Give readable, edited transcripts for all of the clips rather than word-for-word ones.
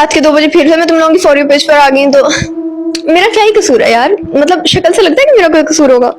रात के 2 बजे फिर से मैं तुम लोगों की फॉर यू पेज पर आ गई, तो मेरा क्या ही कसूर है यार, मतलब शक्ल से लगता है कि मेरा कोई कसूर होगा,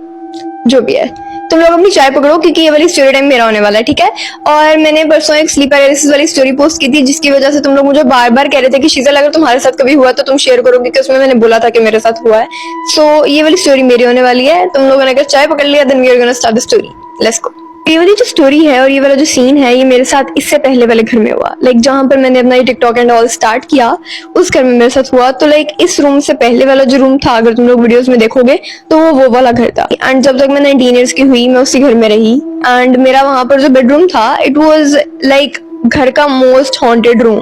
जो भी है। तुम लोग अपनी चाय पकड़ो क्योंकि ये वाली स्टोरी टाइम मेरा होने वाला है, ठीक है। और मैंने परसों एक स्लीप पैरालिसिस वाली स्टोरी पोस्ट की थी, जिसकी वजह से तुम लोग मुझे बार बार कह रहे थे कि शीतल अगर तुम्हारे साथ कभी हुआ तो तुम शेयर करो, क्योंकि उसमें मैंने बोला था कि मेरे साथ हुआ है। सो ये वाली स्टोरी मेरी होने वाली है। तुम लोगों ने अगर चाय पकड़ लिया then we are gonna start the story, let's go. ये वाली जो स्टोरी है और ये वाला जो सीन है, ये मेरे साथ इससे पहले वाले घर में हुआ। लाइक जहां पर मैंने अपना ये टिकटॉक एंड ऑल स्टार्ट किया, उस घर में मेरे साथ हुआ। तो लाइक इस रूम से पहले वाला जो रूम था, अगर तुम लोग वीडियोस में देखोगे तो वो वाला घर था। एंड जब तक मैं 19 ईयर्स की हुई, मैं उसी घर में रही। एंड मेरा वहां पर जो बेडरूम था, इट वॉज लाइक घर का मोस्ट हॉन्टेड रूम।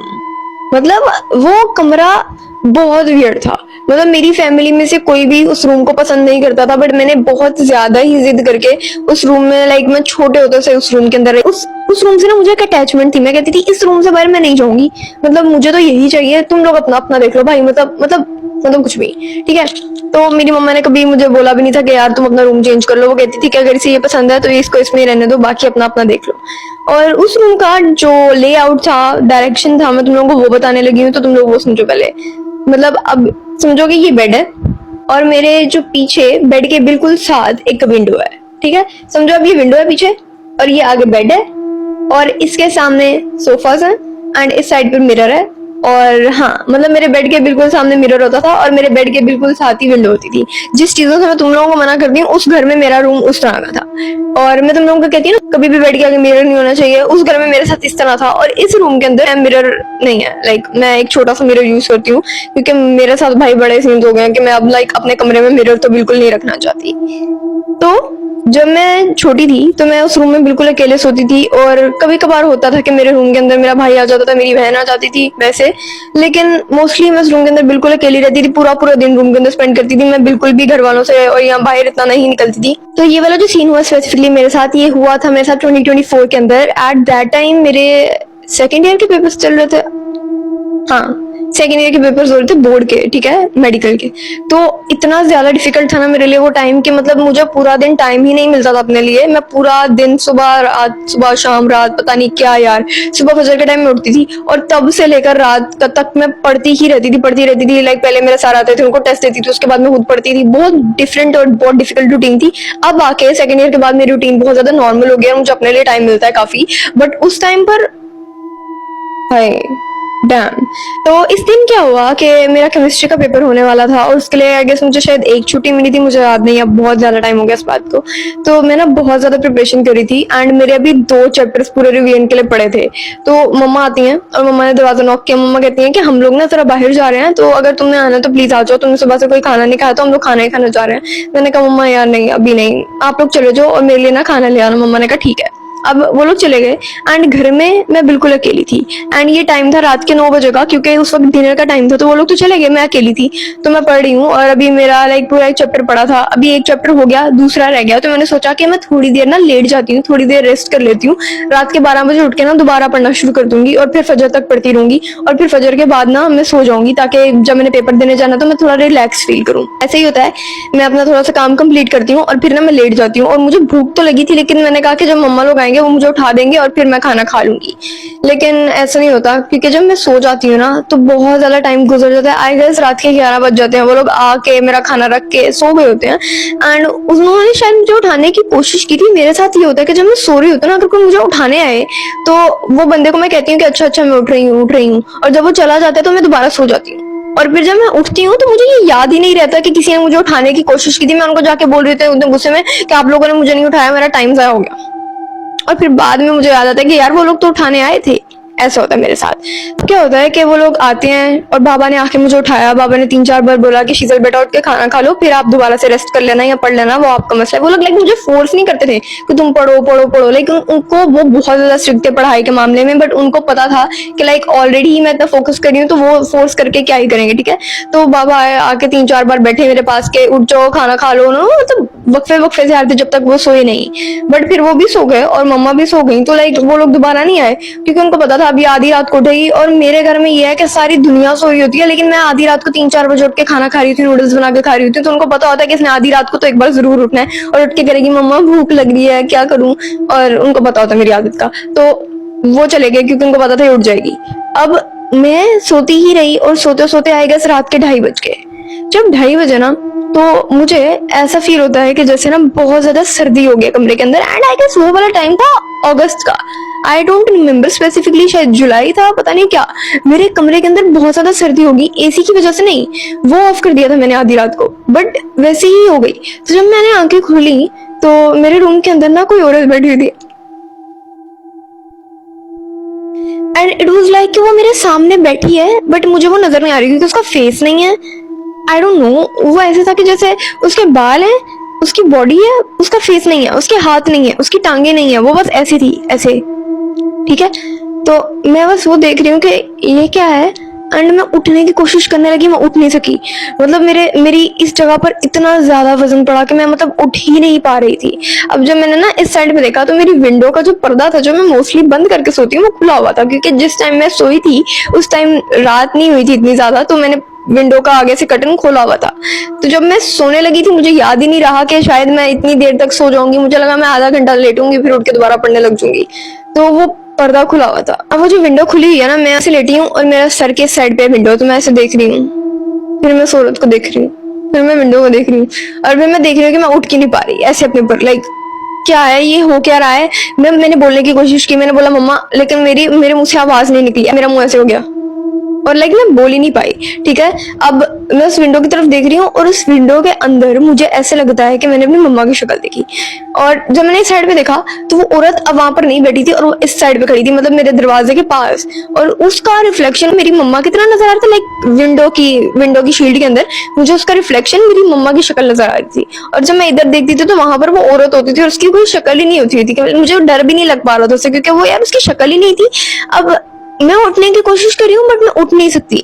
मतलब वो कमरा बहुत वियर्ड था। मतलब मेरी फैमिली में से कोई भी उस रूम को पसंद नहीं करता था, बट मैंने बहुत ज्यादा ही जिद करके उस रूम में, लाइक मैं छोटे होते से उस रूम के अंदर, उस रूम से ना मुझे एक अटैचमेंट थी। मैं कहती थी इस रूम से बाहर मैं नहीं जाऊंगी, मतलब मुझे तो यही चाहिए, तुम लोग अपना अपना देख लो भाई, मतलब कुछ भी, ठीक है। तो मेरी मम्मा ने कभी मुझे बोला भी नहीं था कि यार तुम अपना रूम चेंज कर लो। वो कहती थी कि अगर इसे ये पसंद है तो इसको इसमें ही रहने दो, बाकी अपना अपना देख लो। और उस रूम का जो लेआउट था, डायरेक्शन था, मैं तुम लोगों को वो बताने लगी हूँ, तो तुम लोग वो समझो पहले। मतलब अब समझोगे ये बेड है और मेरे जो पीछे बेड के बिल्कुल साथ एक विंडो है, ठीक है। समझो अब ये विंडो है पीछे और ये आगे बेड है और इसके सामने सोफास हैं एंड इस साइड पर मिरर है। और हाँ, मतलब मेरे बेड के बिल्कुल सामने मिरर होता था और मेरे बेड के बिल्कुल साथ ही विंडो होती थी। जिस चीजों से मैं तुम लोगों को मना करती हूँ, उस घर में मेरा रूम उस तरह का था। और मैं तुम लोगों को कहती हूँ ना, कभी भी बेड के आगे मिरर नहीं होना चाहिए, उस घर में मेरे साथ इस तरह था। और इस रूम के अंदर मिरर नहीं है। लाइक मैं एक छोटा सा मिरर यूज करती हूँ क्योंकि मेरे साथ भाई बड़े सीन्स हो गए कि मैं अब लाइक अपने कमरे में मिरर तो बिल्कुल नहीं रखना चाहती। तो जब मैं छोटी थी तो मैं उस रूम में बिल्कुल अकेले सोती थी। और कभी कभार होता था कि मेरे रूम के अंदर मेरा भाई आ जाता था, मेरी बहन आ जाती थी वैसे, लेकिन मोस्टली मैं उस रूम के अंदर बिल्कुल अकेली रहती थी। पूरा पूरा दिन रूम के अंदर स्पेंड करती थी। मैं बिल्कुल भी घर वालों से और यहाँ बाहर इतना नहीं निकलती थी। तो ये वाला जो सीन हुआ स्पेसिफिकली मेरे साथ, ये हुआ था मेरे साथ 2024 के अंदर। एट दैट टाइम मेरे सेकेंड ईयर के पेपर्स चल रहे थे। हाँ, सेकेंड ईयर के पेपर्स हो रहे थे बोर्ड के, ठीक है, मेडिकल के। तो इतना ज्यादा डिफिकल्ट था ना मेरे लिए वो टाइम कि मतलब मुझे पूरा दिन टाइम ही नहीं मिलता था अपने लिए। मैं पूरा दिन सुबह रात, सुबह शाम रात, पता नहीं क्या यार। सुबह फजर के टाइम में उठती थी और तब से लेकर रात तक मैं पढ़ती रहती थी। लाइक पहले मेरे सर आते थे, उनको टेस्ट देती थी, उसके बाद मैं खुद पढ़ती थी। बहुत डिफरेंट और बहुत डिफिकल्ट रूटीन थी। अब आके सेकेंड ईयर के बाद मेरी रूटीन बहुत ज्यादा नॉर्मल हो गया, मुझे अपने लिए टाइम मिलता है काफी। बट उस टाइम पर हाय डैम। तो इस दिन क्या हुआ कि मेरा केमिस्ट्री का पेपर होने वाला था और उसके लिए आई गेस मुझे शायद एक छुट्टी मिली थी, मुझे याद नहीं, अब बहुत ज्यादा टाइम हो गया इस बात को। तो मैं ना बहुत ज्यादा प्रिपरेशन करी थी एंड मेरे अभी 2 चैप्टर्स पूरे रिवीजन के लिए पड़े थे। तो मम्मा आती हैं और मम्मा ने दरवाजा नॉक किया। मम्मा कहती हैं कि हम लोग ना जरा बाहर जा रहे हैं, तो अगर तुमने आना तो प्लीज आ जाओ, तुमने सुबह से कोई खाना नहीं खाया तो हम लोग खाना ही खाना जा रहे हैं। मैंने कहा मम्मा यार नहीं, अभी नहीं, आप लोग चले जाओ और मेरे लिए ना खाना ले आना। मम्मा ने कहा ठीक है। अब वो लोग चले गए एंड घर में मैं बिल्कुल अकेली थी। एंड ये टाइम था रात के 9 बजे का, क्योंकि उस वक्त डिनर का टाइम था। तो वो लोग तो चले गए, मैं अकेली थी। तो मैं पढ़ रही हूँ और अभी मेरा लाइक पूरा एक चैप्टर पढ़ा था, अभी एक चैप्टर हो गया, दूसरा रह गया। तो मैंने सोचा कि मैं थोड़ी देर ना लेट जाती हूँ, थोड़ी देर रेस्ट कर लेती हूँ। रात के 12 बजे उठ के ना दोबारा पढ़ना शुरू कर दूंगी और फिर फजर तक पढ़ती रहूंगी। और फिर फजर के बाद ना मैं सो जाऊंगी, ताकि जब मैंने पेपर देने जाना तो मैं थोड़ा रिलैक्स फील करूँ। ऐसे ही होता है, मैं अपना थोड़ा सा काम कंप्लीट करती हूँ और फिर ना मैं लेट जाती हूँ। और मुझे भूख तो लगी थी, लेकिन मैंने कहा कि जब मम्मा लोग आएंगे वो मुझे उठा देंगे और फिर मैं खाना खा लूंगी। लेकिन ऐसा नहीं होता, क्योंकि जब मैं सो जाती हूँ ना तो बहुत ज्यादा टाइम गुजर जाता है। आई गेस रात के 11 बज जाते हैं, वो लोग आके मेरा खाना रख के सो गए होते हैं। एंड उन्होंने शायद मुझे उठाने की कोशिश की थी। मेरे साथ ये होता है कि जब मैं सो रही होती हूँ ना, अगर कोई मुझे उठाने आए तो वो बंदे को मैं कहती हूँ कि अच्छा अच्छा मैं उठ रही हूँ। और जब वो चला जाता है तो मैं दोबारा सो जाती हूँ। और फिर जब मैं उठती हूँ तो मुझे ये याद ही नहीं रहता कि किसी ने मुझे उठाने की कोशिश की थी। मैं उनको जाके बोल रही थी एकदम गुस्से में कि आप लोगों ने मुझे नहीं उठाया, मेरा टाइम ज़ाया हो गया। और फिर बाद में मुझे याद आता है कि यार वो लोग तो उठाने आए थे। ऐसा होता है मेरे साथ। क्या होता है कि वो लोग आते हैं और बाबा ने आके मुझे उठाया। बाबा ने 3-4 बार बोला कि शीतल बेटा उठ के खाना खा लो, फिर आप दोबारा से रेस्ट कर लेना या पढ़ लेना, वो आपका मसला है। वो लोग लाइक मुझे फोर्स नहीं करते थे कि तुम पढ़ो पढ़ो पढ़ो। लाइक उनको वो बहुत ज्यादा स्ट्रिक्ट थे पढ़ाई के मामले में, बट उनको पता था कि लाइक ऑलरेडी ही मैं इतना फोकस कर रही हूँ तो वो फोर्स करके क्या ही करेंगे, ठीक है। तो बाबा आए, आके 3-4 बार बैठे मेरे पास के उठ जाओ खाना खा लो। मतलब वक्फे वक्फे से आते जब तक वो सोए नहीं। बट फिर वो भी सो गए और मम्मा भी सो गई। तो लाइक वो लोग दोबारा नहीं आए, क्योंकि उनको पता था अभी आधी रात को उठेगी। और मेरे घर में ये है कि सारी दुनिया सोई होती है, लेकिन मैं आधी रात को 3-4 बजे उठ के खाना खा रही थी, नूडल्स बना के खा रही थी। तो उनको पता होता है कि इसने आधी रात को तो एक बार जरूर उठना है और उठ के करेगी मम्मा भूख लग रही है क्या करूं। और उनको पता होता है मेरी आदत का। तो वो चले गए क्योंकि उनको पता था ये उठ जाएगी। अब मैं सोती ही रही और सोते सोते आई गेस रात के 2:30 बज गए। जब 2:30 बजे ना, तो मुझे ऐसा फील होता है कि जैसे ना बहुत ज्यादा सर्दी हो गई कमरे के अंदर। एंड आई गेस वो वाला टाइम था अगस्त का, आई डोंट रिमेम्बर स्पेसिफिकली, शायद जुलाई था, पता नहीं क्या। मेरे कमरे के अंदर बहुत ज्यादा सर्दी होगी, एसी की वजह से नहीं, वो ऑफ कर दिया था मैंने आधी रात को, बट वैसे ही हो गई। तो जब मैंने आंखें खोली तो मेरे रूम के अंदर ना कोई औरत बैठी हुई थी, एंड इट वाज लाइक कि वो मेरे सामने बैठी है बट मुझे वो नजर नहीं आ रही क्योंकि उसका फेस नहीं है। आई डोंट नो, वो ऐसे था कि जैसे उसके बाल हैं, उसकी बॉडी है, उसका फेस नहीं है, उसके हाथ नहीं है, उसकी टांगे नहीं है, वो बस ऐसी थी, ऐसे। ठीक है, तो मैं बस वो देख रही हूँ कि ये क्या है। एंड मैं उठने की कोशिश करने लगी, मैं उठ नहीं सकी। मतलब मेरी इस जगह पर इतना ज्यादा वजन पड़ा कि मैं मतलब उठ ही नहीं पा रही थी। अब जब मैंने ना इस साइड पे देखा तो मेरी विंडो का जो पर्दा था, जो मैं मोस्टली बंद करके सोती हूँ, वो खुला हुआ था क्योंकि जिस टाइम मैं सोई थी उस टाइम रात नहीं हुई थी इतनी ज्यादा, तो मैंने विंडो का आगे से कर्टन खोला हुआ था। तो जब मैं सोने लगी थी मुझे याद ही नहीं रहा कि शायद मैं इतनी देर तक सो जाऊंगी। मुझे लगा मैं आधा घंटा लेटूंगी फिर उठ के दोबारा पढ़ने लग जाऊंगी, तो वो पर्दा खुला हुआ था। अब वो जो विंडो खुली हुई है ना, मैं ऐसे लेटी हूँ और मेरा सर के साइड पे विंडो, तो मैं ऐसे देख रही हूँ, फिर मैं सूरज को देख रही हूँ, फिर मैं विंडो को देख रही हूँ, और फिर मैं देख रही हूँ कि मैं उठ के नहीं पा रही ऐसे अपने ऊपर, लाइक क्या है ये, हो क्या रहा है। मैंने बोलने की कोशिश की, मैंने बोला मम्मा, लेकिन मेरे मुंह से आवाज नहीं निकली, मेरा मुंह ऐसे हो गया और लाइक मैं बोल ही नहीं पाई। ठीक है, अब मैं उस विंडो की तरफ देख रही हूँ और उस विंडो के अंदर मुझे ऐसे लगता है कि मैंने अपनी मम्मा की शक्ल देखी। और जब मैंने इस साइड पे देखा तो वो औरत अब वहां पर नहीं बैठी थी और वो इस साइड पे खड़ी थी, मतलब मेरे दरवाजे के पास, और उसका रिफ्लेक्शन मेरी मम्मा की तरह नजर आ रहा था। लाइक विंडो की शील्ड के अंदर मुझे उसका रिफ्लेक्शन मेरी मम्मा की शक्ल नजर आ रही थी। और जब मैं इधर देखती थी तो वहां पर वो औरत होती थी और उसकी कोई शक्ल ही नहीं होती थी। मुझे डर भी नहीं लग पा रहा था उससे, क्योंकि वो यार उसकी शक्ल ही नहीं थी। अब मैं उठने की कोशिश कर रही हूँ बट मैं उठ नहीं सकती।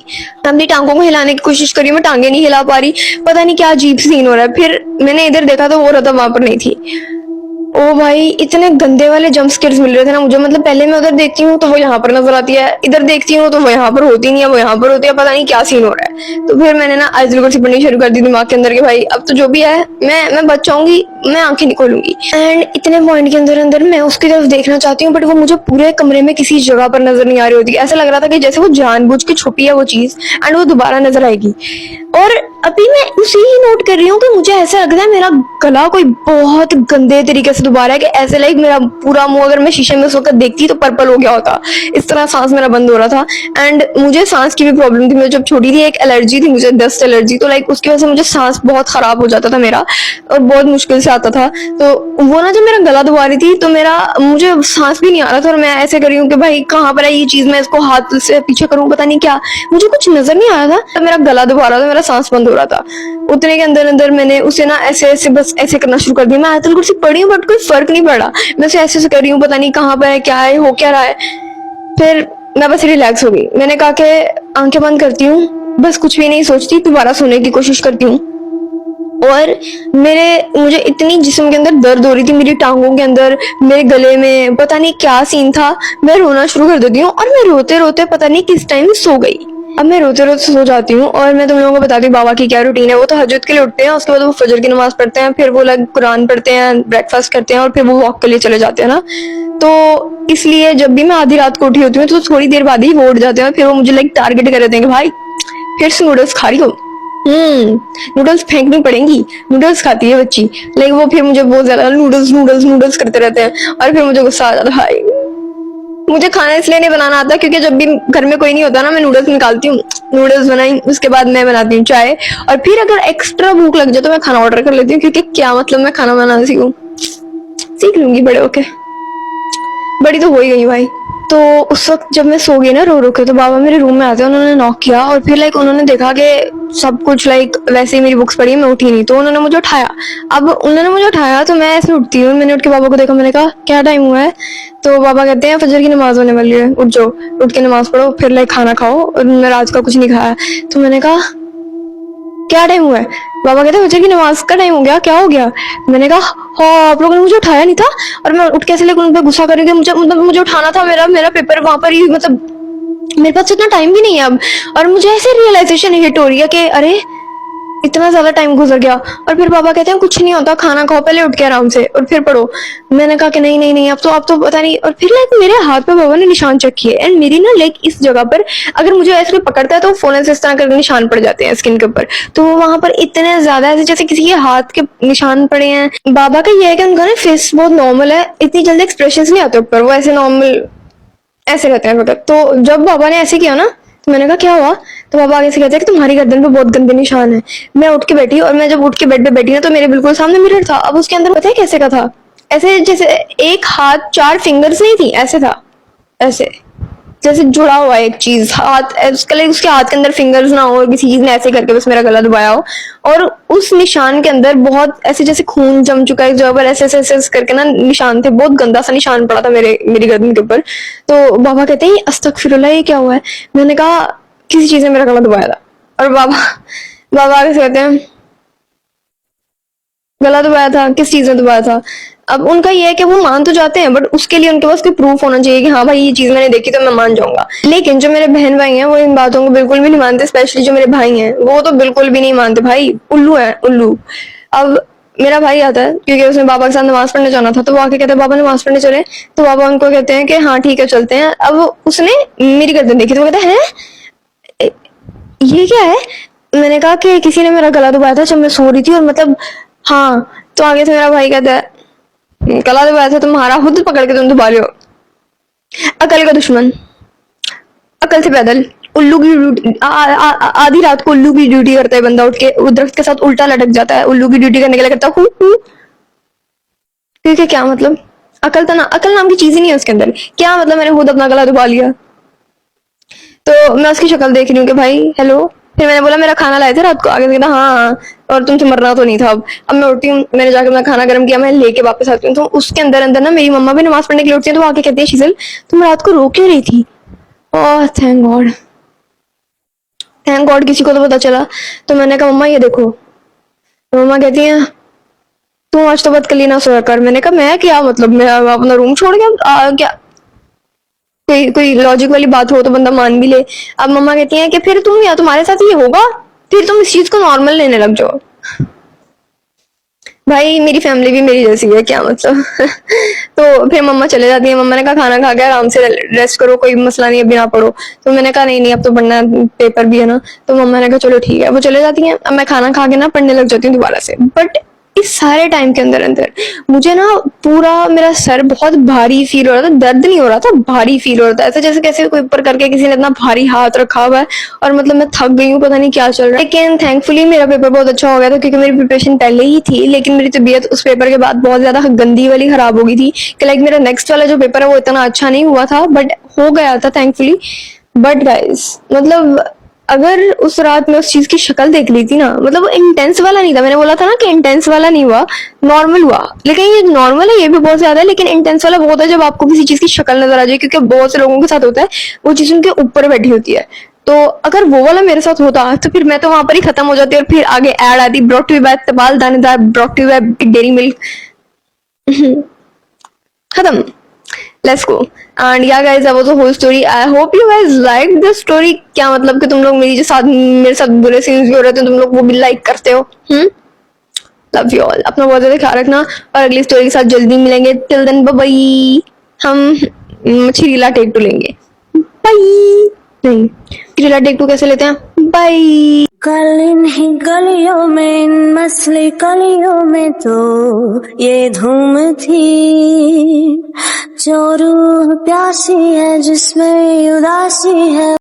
अपनी टांगों को हिलाने की कोशिश कर रही हूँ, मैं टांगे नहीं हिला पा रही। पता नहीं क्या अजीब सीन हो रहा है। फिर मैंने इधर देखा तो वो औरत वहां पर नहीं थी। ओ भाई, इतने गंदे वाले जंप स्केयर्स मिल रहे थे ना मुझे। मतलब पहले मैं उधर देखती हूँ तो वो यहाँ पर नजर आती है, इधर देखती हूँ तो वो यहाँ पर होती नहीं है, वो यहाँ पर होती है, पता नहीं क्या सीन हो रहा है। तो फिर मैंने ना आयतुल कुर्सी पढ़नी शुरू कर दी दिमाग के अंदर कि भाई अब तो जो भी है मैं बच जाऊंगी, मैं आंखें नहीं खोलूंगी। एंड इतने पॉइंट के अंदर अंदर मैं उसकी तरफ देखना चाहती हूँ बट वो मुझे पूरे कमरे में किसी जगह पर नजर नहीं आ रही होती। ऐसा लग रहा था कि जैसे वो जानबूझ के छुपी है वो चीज एंड वो दोबारा नजर आएगी। और अभी मैं उसी ही नोट कर रही हूँ कि मुझे ऐसा लग रहा है मेरा गला कोई बहुत गंदे तरीके से दोबारा है, कि ऐसे लाइक मेरा पूरा मुंह अगर मैं शीशे में उस वक्त देखती तो पर्पल हो गया होता। इस तरह सांस मेरा बंद हो रहा था। एंड मुझे सांस की भी प्रॉब्लम थी, मुझे जब छोटी थी एक एलर्जी थी, मुझे डस्ट एलर्जी, तो लाइक उसकी वजह से मुझे सांस बहुत खराब हो जाता था मेरा और बहुत मुश्किल से आता था। तो वो ना जब मेरा गला दबा रही थी तो मुझे सांस भी नहीं आ रहा था और मैं ऐसे कर रही हूँ कि भाई कहाँ पर है ये चीज, मैं इसको हाथ से पीछे करूँ, पता नहीं क्या, मुझे कुछ नजर नहीं आ रहा था। तो मेरा गला दबा रहा था, मेरा सांस बंद हो रहा था। उतने के अंदर अंदर मैंने उसे ना ऐसे ऐसे बस ऐसे करना शुरू कर दिया। मैं आयतुल कुर्सी पढ़ी हूँ बट कोई फर्क नहीं पड़ा, मैं उसे ऐसे ऐसे कर रही हूँ, पता नहीं कहाँ पर है, क्या है, हो क्या रहा है। फिर मैं बस रिलैक्स हो गई। मैंने कहा कि आंखें बंद करती हूँ, बस कुछ भी नहीं सोचती, दोबारा सोने की कोशिश करती हूँ। और मुझे इतनी जिस्म के अंदर दर्द हो रही थी, मेरी टांगों के अंदर, मेरे गले में, पता नहीं क्या सीन था। मैं रोना शुरू कर देती हूँ और मैं रोते रोते पता नहीं किस टाइम सो गई। अब मैं रोते रोते सो जाती हूँ और मैं तुम लोगों को बताती हूँ बाबा की क्या रूटीन है। वो तो हजरत के लिए उठते हैं, उसके बाद वो फजर की नमाज पढ़ते हैं, फिर वो लोग कुरान पढ़ते हैं, ब्रेकफास्ट करते हैं और फिर वो वॉक के लिए चले जाते हैं ना। तो इसलिए जब भी मैं आधी रात को उठी होती हूँ तो थोड़ी देर बाद ही वो उठ जाते हैं, फिर वो मुझे लाइक टारगेट कर देते हैं कि भाई फिर से नूडल्स खा रही हो, नूडल्स फेंकनी पड़ेंगी, नूडल्स खाती है बच्ची। लाइक वो फिर मुझे बहुत ज्यादा नूडल्स नूडल्स नूडल्स करते रहते हैं और फिर मुझे गुस्सा आ जाता है। भाई मुझे खाना इसलिए नहीं बनाना आता क्योंकि जब भी घर में कोई नहीं होता ना, मैं नूडल्स निकालती हूँ, नूडल्स बनाई, उसके बाद मैं बनाती हूँ चाय, और फिर अगर एक्स्ट्रा भूख लग जाए तो मैं खाना ऑर्डर कर लेती हूँ, क्योंकि क्या मतलब मैं खाना बनाना सीख लूंगी बड़े होके, बड़ी तो हो ही गई भाई। तो उस वक्त जब मैं सो गई ना रो रो के, तो बाबा मेरे रूम में आते, उन्होंने नॉक किया और फिर लाइक उन्होंने देखा कि सब कुछ लाइक वैसे ही मेरी बुक्स पढ़ी, मैं उठी नहीं, तो उन्होंने मुझे उठाया। अब उन्होंने मुझे उठाया तो मैं ऐसे उठती हूँ, मैंने उठ के बाबा को देखा, मैंने कहा क्या टाइम हुआ है। तो बाबा कहते हैं फजर की नमाज होने वाली है, उठ जाओ, उठ के नमाज पढ़ो, फिर लाइक खाना खाओ, और मैं रात का कुछ नहीं खाया। तो मैंने कहा क्या टाइम हुआ है। बाबा कहते फजर की नमाज का टाइम हो गया, क्या हो गया। मैंने कहा हाँ आप लोगों ने मुझे उठाया नहीं था, और मैं उठ कैसे लेकिन उन पर गुस्सा करेंगे, मुझे उठाना था, मेरा पेपर वहां पर ही, मतलब मेरे पास इतना टाइम भी नहीं है अब। और मुझे ऐसे रियलाइजेशन हिट हो रही है कि अरे इतना ज्यादा टाइम गुजर गया और फिर पापा कहते हैं कुछ नहीं होता, खाना खाओ पहले उठ के आराम से और फिर पढ़ो। मैंने कहा कि नहीं नहीं नहीं, अब तो पता नहीं। और फिर लाइक मेरे हाथ पे पापा ने निशान चेक किए एंड मेरी ना लाइक इस जगह पर अगर मुझे ऐसे कोई पकड़ता है तो फोन से इस तरह करके निशान पड़ जाते हैं स्किन के ऊपर। तो वहां पर इतने ज्यादा ऐसे जैसे किसी के हाथ के निशान पड़े हैं। बाबा का ये है कि उनका ना फेस बहुत नॉर्मल है, इतनी जल्दी एक्सप्रेशन नहीं आते ऊपर, वो ऐसे नॉर्मल ऐसे रहते हैं वक्त। तो जब बाबा ने ऐसे किया ना तो मैंने कहा क्या हुआ, तो बाबा आगे से कहते हैं कि तुम्हारी गर्दन पे बहुत गंदे निशान है। मैं उठ के बैठी और मैं जब उठ के बेड पे बैठी ना तो मेरे बिल्कुल सामने मिरर था। अब उसके अंदर पता है कैसे का था, ऐसे जैसे एक हाथ 4 फिंगर्स नहीं थी, ऐसे था, ऐसे जैसे जुड़ा हुआ है एक चीज हाथ, उसके हाथ के अंदर फिंगर्स ना हो और किसी चीज ने ऐसे करके बस मेरा गला दबाया हो। और उस निशान के अंदर बहुत ऐसे जैसे खून जम चुका है जगह पर, ऐसे करके ना निशान थे, बहुत गंदा सा निशान पड़ा था मेरी गर्दन के ऊपर। तो बाबा कहते हैं अस्तगफिरुल्लाह, ये क्या हुआ है। मैंने कहा किसी चीज ने मेरा गला दबाया था। और बाबा आगे से कहते हैं गला दबाया था, किस चीज ने दबाया था। अब उनका ये है कि वो मान तो जाते हैं बट उसके लिए उनके पास कोई प्रूफ होना चाहिए कि हाँ भाई ये चीज मैंने देखी तो मैं मान जाऊंगा। लेकिन जो मेरे बहन भाई हैं वो इन बातों को बिल्कुल भी नहीं मानते, स्पेशली जो मेरे भाई हैं वो तो बिल्कुल भी नहीं मानते। भाई उल्लू है उल्लू। अब मेरा भाई आता है क्योंकि उसने बाबा के साथ नमाज पढ़ने जाना था, तो वो आके कहते हैं बाबा नमाज पढ़ने चले। तो बाबा उनको कहते हैं कि हाँ ठीक है चलते हैं। अब उसने मेरी गर्दन देखी तो वो कहता है ये क्या है। मैंने कहा कि किसी ने मेरा गला दबाया था जब मैं सो रही थी और मतलब हाँ। तो आगे से मेरा भाई कहता है गला दबाया था तुम्हारा, खुद पकड़ के तुम दबा रहे हो, अकल का दुश्मन, अकल से पैदल। उल्लू की ड्यूटी आधी रात को उल्लू की ड्यूटी करता है बंदा, उठ के दरख्त के साथ उल्टा लटक जाता है, उल्लू की ड्यूटी करने के लिए करता है ठीक है क्या मतलब, अकल तो ना, अकल नाम की चीज ही नहीं है उसके अंदर। क्या मतलब मैंने खुद अपना गला दबा लिया। तो मैं उसकी शक्ल देख रही हूँ कि भाई हेलो। फिर मैंने बोला मेरा खाना लाए थे रात को, आगे से कहता हाँ और तुमसे मरना तो नहीं था। अब मैं उठती हूँ, मैंने जाकर अपना खाना गर्म किया, मैं लेके वापस आती हूँ। तो उसके अंदर अंदर ना मेरी मम्मा भी नमाज पढ़ने के लिए उठती है, तो वो आके कहती है शीजल तुम रात को रो क्यों रही थी। Oh thank God, thank God किसी को तो पता चला। तो मैंने कहा मम्मा ये देखो। तो मम्मा कहती है तू आज तो बदकली ना सोया कर। मैंने कहा मैं क्या मतलब, मैं अपना रूम छोड़ गया क्या, कोई लॉजिक वाली बात हो तो बंदा मान भी ले। अब मम्मा कहती हैं कि फिर तुम या तुम्हारे साथ ये होगा, फिर तुम इस चीज को नॉर्मल लेने लग जाओ। भाई मेरी फैमिली भी मेरी जैसी है क्या मतलब। तो फिर मम्मा चले जाती है। मम्मा ने कहा खाना खा के आराम से रेस्ट करो, कोई मसला नहीं, अभी ना पढ़ो। तो मैंने कहा नहीं नहीं अब तो पढ़ना है, पेपर भी है ना। तो मम्मा ने कहा चलो ठीक है, वो चले जाती हैं। अब मैं खाना खा के ना पढ़ने लग जाती हूँ दोबारा से। बट इस सारे टाइम के अंदर अंदर मुझे ना पूरा मेरा सर बहुत भारी फील हो रहा था, दर्द नहीं हो रहा था, भारी फील हो रहा था, ऐसे जैसे कैसे कोई ऊपर करके किसी ने इतना भारी हाथ रखा हुआ है और मतलब मैं थक गई हूँ, पता नहीं क्या चल रहा है। लेकिन थैंकफुली मेरा पेपर बहुत अच्छा हो गया था क्योंकि मेरी प्रिपरेशन पहले ही थी, लेकिन मेरी तबीयत उस पेपर के बाद बहुत ज्यादा गंदी वाली खराब हो गई थी कि लाइक मेरा नेक्स्ट वाला जो पेपर है वो इतना अच्छा नहीं हुआ था बट हो गया था थैंकफुली। बट गाइस मतलब अगर उस रात में उस चीज की शक्ल देख ली थी ना, मतलब वो इंटेंस वाला नहीं था, मैंने बोला था ना कि इंटेंस वाला नहीं हुआ, नॉर्मल हुआ। लेकिन ये नॉर्मल है, ये भी बहुत ज्यादा है, लेकिन इंटेंस वाला बहुत है जब आपको किसी चीज की शक्ल नजर आ जाए, क्योंकि बहुत से लोगों के साथ होता है वो चीज उनके ऊपर बैठी होती है। तो अगर वो वाला मेरे साथ होता तो फिर मैं तो वहां पर ही खत्म हो जाती और फिर आगे ऐड आती ब्रॉट टू यू बाय तबाल दानेदार, brought to you by Dairy Milk, खत्म। Let's go. And yeah guys, that was the whole story. I hope you guys liked the story. क्या मतलब कि तुम लोग मेरे साथ बुरे सीन्स भी हो रहे थे, तुम लोग वो भी लाइक करते हो। लव यू ऑल, अपना बहुत ज्यादा ख्याल रखना और अगली स्टोरी के साथ जल्दी मिलेंगे। Till then bye bye. हम छिरीला टेक 2 लेंगे। बाय। नहीं, छिरीला टेक 2 कैसे लेते हैं? बाय। कल इन्हीं गलियों में, इन मसले गलियों में तो ये धूम थी, जो रूह प्यासी है जिसमें उदासी है।